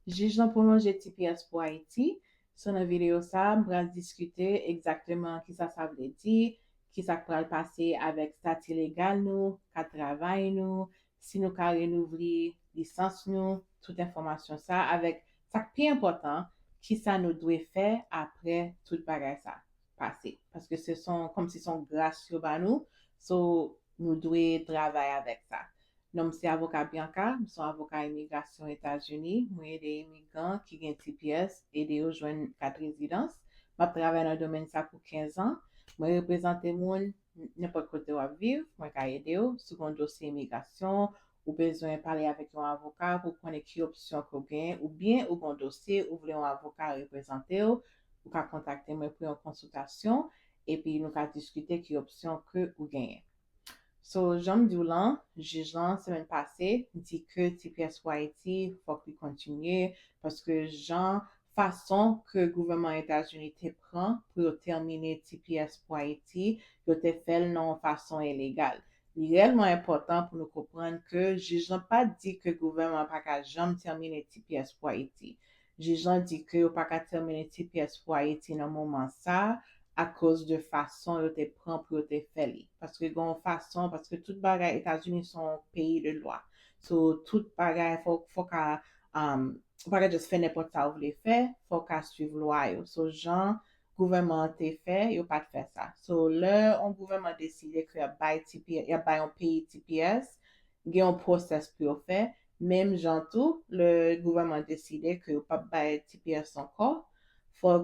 Juge lan prolonje TPS pou Haiti. So nan video sa, mpral diskute exactement ki sa vle di, ki sa pral pase avek stati legal nou, ka travay nou, si nou ka renouvli lisans nou, tout informasyon sa, avek sak pi important, ki sa nou dwe fe apre tout bagay sa pase. Paske se son, kom si son grasyo ba nou, so nou dwe travay avek sa. Nom se avoka Bianca, m son avoka imigrasyon Etats-Unis, mwen ede imigran ki gen TPS, ede yo jwen kat rezidans. Map travay nan domen sa pou 15 an. Mwen reprezente moun nepot kote wap viv, mwen ka ede yo, sou kon dosye imigrasyon, ou bezwen pale avek yon avoka pou konen ki opsyon ko gen, ou bien ou kon dosye ou vle yon avoka reprezente yo, ou ka kontakte mwen pou yon konsultasyon, epi nou ka diskute ki opsyon ke ou genyen. So, jom di ou lan, juj lan semen pase, di ke TPS pou Haiti fok li kontinye, paske jan fason ke gouvernement Etats-Unis te pran pou yo termine TPS pou Haiti, yo te fel nan fason ilegal. Li relman important pou nou kompran ke juj lan pa di ke gouvernement pa ka jam termine TPS pou Haiti. Juj lan di ke yo pa ka termine TPS pou Haiti nan mouman sa, a cause de fason yo te pran pou yo te fe li. Paske gon fason, paske tout bagay Etats-Unis son peyi de lwa. So, tout bagay fok ka, fok ka just fe nepot sa ou vle fe, fok ka suiv lwa yo. So, jan, gouvernement te fe, yo pat fe sa. So, le, on gouvernement deside ki ya bay yon peyi TPS, gen yon proses pou yo fe, mem jan tou, le gouvernement deside ki yo pat bay TPS ankon, fò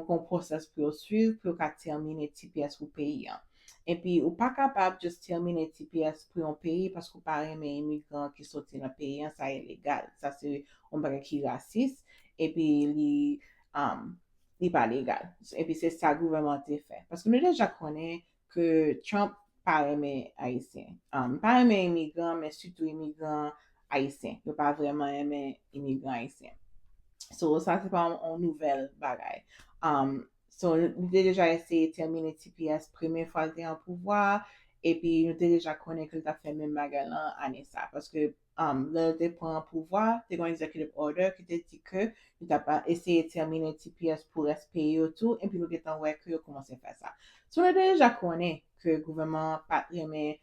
kon proses pou yo suiv, pou yo ka termine TPS pou peyi an. E pi, ou pa kapab just termine TPS pou yon peyi paskou pa reme imigran ki soti nan peyi an, sa e legal. Sa se on bagay ki rasis, e pi li pa legal. E pi se sa gouvernement te fe. Paskou nou deja konen ke Trump pa reme Haitien. Pa reme imigran, men sütou imigran Haitien. Yo pa vreman reme imigran Haitien. So, sa se pa an nouvel bagay. So, nou te deja ese termine TPS preme fwa te an pouvoi, epi nou te deja konen ke ta fe men bagay lan ane sa. Paske le te pran pouvoi, te kon executive order ki te di ke nou ta pa ese termine TPS pou respe yo tou, epi nou getan wè ke yo komanse fè sa. So, nou te deja konen ke gouvernement pat reme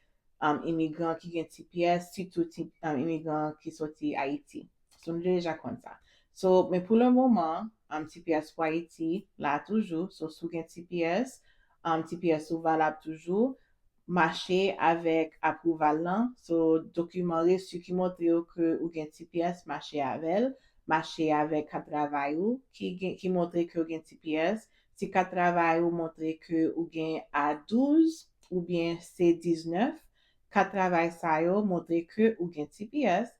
imigran ki gen TPS, sitou imigran ki soti Haiti. So, nou te deja konen sa. So, men pou le mouman, TPS pou Haiti, la toujou, so sou gen TPS, TPS sou valab toujou, mache avek aprouval lan, so dokumen resu ki montre yo ke ou gen TPS, mache avel, mache avek kat travay ou, ki montre ke ou gen TPS, si kat travay ou montre ke ou gen A12, ou bien C19, kat travay sa yo montre ke ou gen TPS,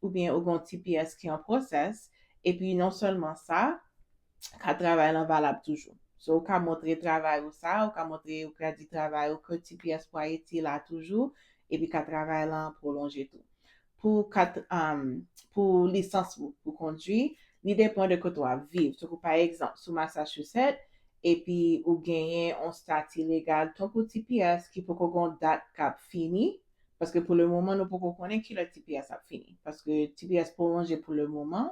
ou bien ou gen TPS ki an proses, et puis non seulement ça, ka travay lan valab toujou. So, ou ka montre travay ou sa, ou ka montre ou kredi travay ou ke TPS pou Haiti la toujou, et puis ka travay lan prolonje tou. Pour lisans pou kondui, li depen de koto a viv. So, par exemple, sou Massachusetts, et puis ou genyen on stati legal ton pou TPS ki pou kon dat kap fini, parce que pour le moment, nou pou konen ki le TPS ap fini. Parce que TPS prolonje pour le moment,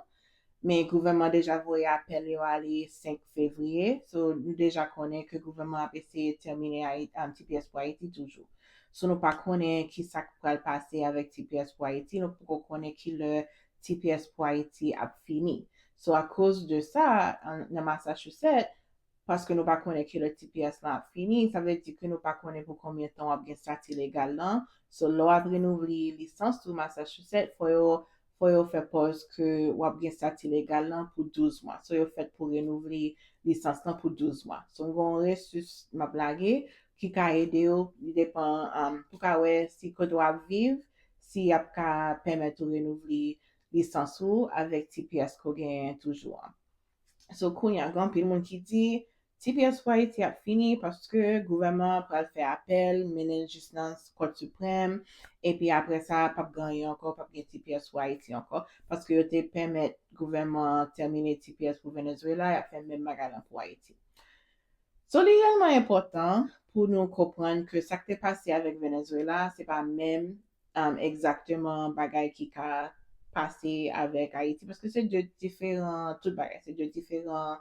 men gouvernement deja voye apel yo ale 5 fevriye, so nou deja konen ke gouvernement ap ese termine TPS pou Haiti toujou. So nou pa konen ki sak pral pase avek TPS pou Haiti, nou pou konen ki le TPS pou Haiti ap fini. So a koz de sa, nan Massachusetts, paske nou pa konen ki le TPS lan ap fini, sa ve di ke nou pa konen pou konbien tan wap gen stati legal lan, so lo ap renouvli lisans tou Massachusetts, fo yo fè pos ke wap gen stati legal lan pou 12 mwa. So yo fèt pou renouvli lisans lan pou 12 mwa. So yon resus ma blage, ki ka ede yo, li depan pou ka we si koto wap viv, si ap ka pemet ou renouvli lisans ou avek TPS ko gen toujou. So koun ya gan pil moun ki di, TPS pou Haiti ap fini paske gouvernement pral fè apel, menen jist nan Cour Suprême, epi apre sa pap ganyan ankon, pap gen TPS pou Haiti ankon, paske yo te permet gouvernement termine TPS pou Venezuela, ya fè men magalan pou Haiti. So li realman important pou nou kompran ke sa te pase avek Venezuela, se pa men exactement bagay ki ka passer avec Haïti parce que c'est de différents, tout bagay, c'est de différents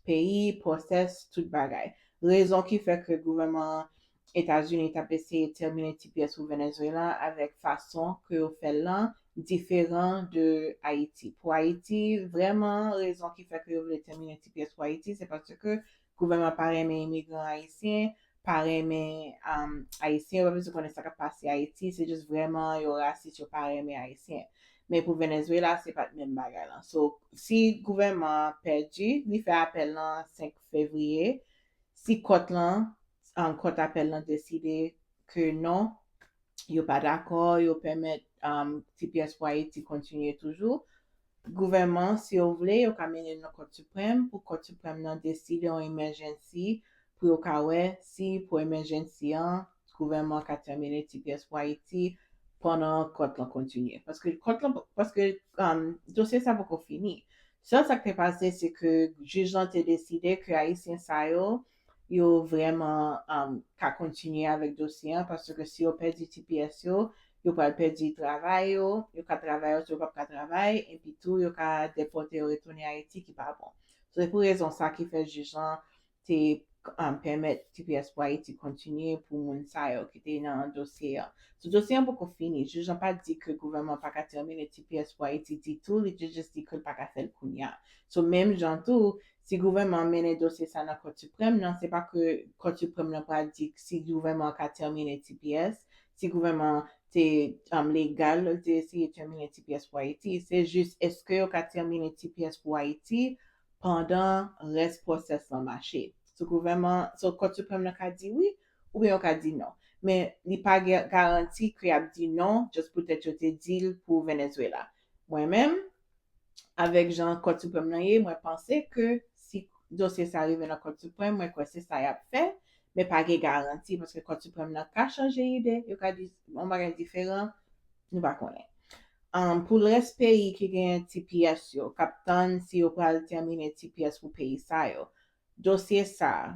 pays, process, tout bagay. Raison qui fait que le gouvernement États-Unis t'a essayé de terminer TPS au Venezuela avec façon que vous fait là différent de Haïti. Pour Haïti, vraiment, raison qui fait que vous voulez terminer TPS pour Haïti, c'est parce que le gouvernement paraît mes immigrants haïtiens, paraît mes haïtiens, parce qu'on est ça qui passe à Haïti, c'est juste vraiment, il y aura si tu paraît mes haïtiens. Mais pour Venezuela, c'est pas le même bagage là. So, si le gouvernement perdu, il fait appel le 5 février, si côte là, côte appel là décide que non, yo pas d'accord, yo permet TPS pour Haïti continuer toujours. Gouvernement, si vous voulez, yo ka mene nan Cour suprême, pour Cour suprême nan décide en emergency, pour yo ka wè, si pour emergency an, gouvernement ka termine TPS pour Haïti, pendant Cour lan continue. Parce que dossier ça beaucoup fini. Ça qui t'est passé, c'est que juge lan te décidé que Haïtien sa yo vraiment ka continuer avec dossier parce que si yo perdu TPS yo pa perdi travail yo ka travail yo pa ka travail, et puis tout, yo ka déporté yo retourner à Haïti qui pas bon. So, c'est pour raison ça qui fait jugeant te permettre TPS pour Haïti continuer pour moun sa yo qui était dans un dossier. Ce dossier est beaucoup fini. Je n'ai pas dit que le gouvernement pas qu'à terminer TPS pour Haïti dit tout, il juste dit que pas qu'à faire le kounya. So, même genre tout, si le gouvernement mène le dossier ça dans la Cour suprême, non, c'est pas que la Cour suprême n'a pas dit que si le gouvernement a terminé TPS, si le gouvernement c'est légal d'essayer de terminer TPS pour Haïti. C'est juste, est-ce que vous avez terminé TPS pour Haïti pendant le reste process en marché? Ce gouvernement, ce Cour suprême a dit oui ou bien on a dit non. Mais il n'est pas garanti qu'il a dit non, juste peut-être que dit pour Venezuela. Moi-même, avec Jean Cour suprême, moi, pensais que si le dossier s'arrive dans la Cour suprême, moi, quoi, c'est ça qu'il a fait. Mais pas de garantie parce que quand tu prends n'a pas changé d'idée, il y a dit on va différent, nous pas connaître. Pour le reste pays qui gagne TPS yo, captain si vous pouvez terminer TPS pour pays ça yo, dossier ça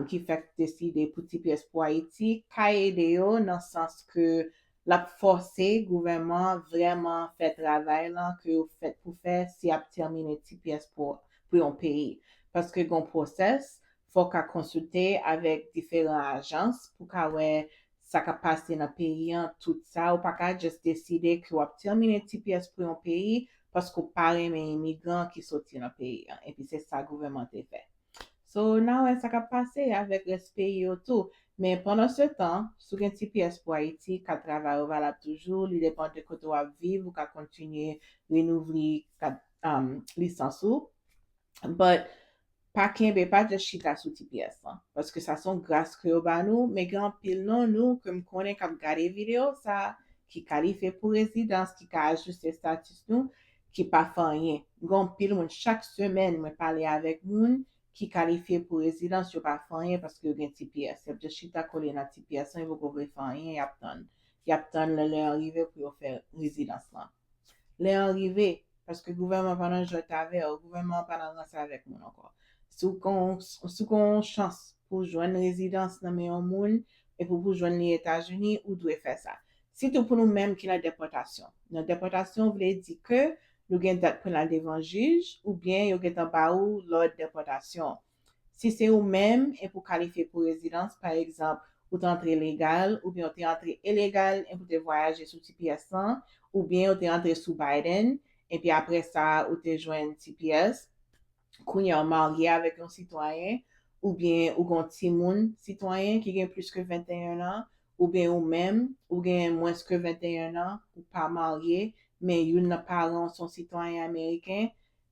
qui fait décider pour TPS pour Haïti, ka aide yo dans le sens que la forcer gouvernement vraiment fait travail là que vous faites pour faire si a terminer TPS pour un pays parce que gon process faut qu'à consulter avec différentes agences pour qu'à ouais ça ka passer dans le pays tout ça ou pas qu'à juste décider que vous terminer TPS pour un pays parce qu'on parle mes immigrants qui sortent dans le pays et puis c'est ça le gouvernement fait. So, now, ça ka passé avec respect et tout. Mais pendant ce temps, sur un TPS pour Haïti, ka travail valable toujours, il dépend de côté où vivre, ou ka continuer renouveler licence ou. But, pas kembe pas de chita sous TPS là. Parce que ça sont grâce que ba nous, mais grand pile non nous, comme connaît kap gade vidéo ça, qui qualifie pour résidence, qui ka ajuster status nous, qui pas fait rien. Grand pile moun chaque semaine, moi parler avec moun, qui qualifié pour résidence, yo pas fait rien parce que gen TPS. C'est de chita collé dans TPS, il faut qu'on faire rien, y attend le arrivé pour faire résidence là. Les arrivé parce que le gouvernement pendant que je t'avais, le gouvernement pendant que avec moi encore. Sous qu'on chance pour joindre résidence dans mes monde et pour joindre les États-Unis, ou doit faire ça. Surtout pour nous-mêmes qui la déportation. La déportation voulait dire que nous avons date pour la devant juge ou bien nous avons pas ou l'ordre de déportation. Si c'est vous-même et pour qualifier pour résidence, par exemple, ou t'entrer légal, ou bien t'es entré illégal et pour te voyager sous TPS 100, ou bien ou t'es entré sous Biden, et puis après ça, ou t'es joint TPS, qu'on y a marié avec un citoyen, ou bien ou un petit monde citoyen qui a plus que 21 ans, ou bien ou même, ou gagne moins que 21 ans, ou pas marié, mais une parent sont citoyens américains,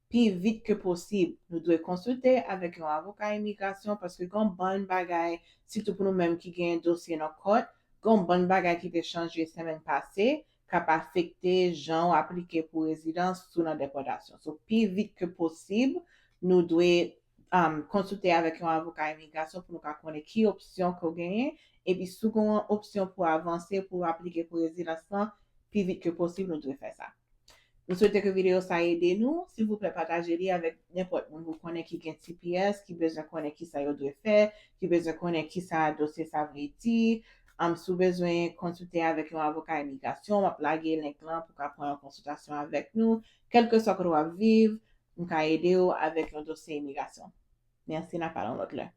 puis vite que possible, nous devons consulter avec un avocat immigration parce que comme bonne bagaille, surtout pour nous-mêmes qui gagnent un dossier dans le code, comme bonne bagaille qui a changé la semaine passée, qui a affecté gens appliqués pour résidence sous la déportation. So, plus vite que possible, nous devons consulter avec un avocat immigration pour nous connaître qui option qu'on gagne et puis sous une option pour avancer pour appliquer pour résidence plus vite que possible nous devons faire ça. Nous souhaitons que la vidéo ça aide nous. S'il vous plaît, partagez-les avec n'importe qui vous connaît qui gagne TPS, qui besoin connaître qui ça doit faire, qui besoin connaître qui ça dossier ça veut dire. Sou bezwen konsulte avek yon avoka imigrasyon, map lage link lan pou ka pran yon konsultasyon avek nou. Kelke so ko wap viv, nou ka ede yo avek yon dosye imigrasyon. Merci, na parlon lot le.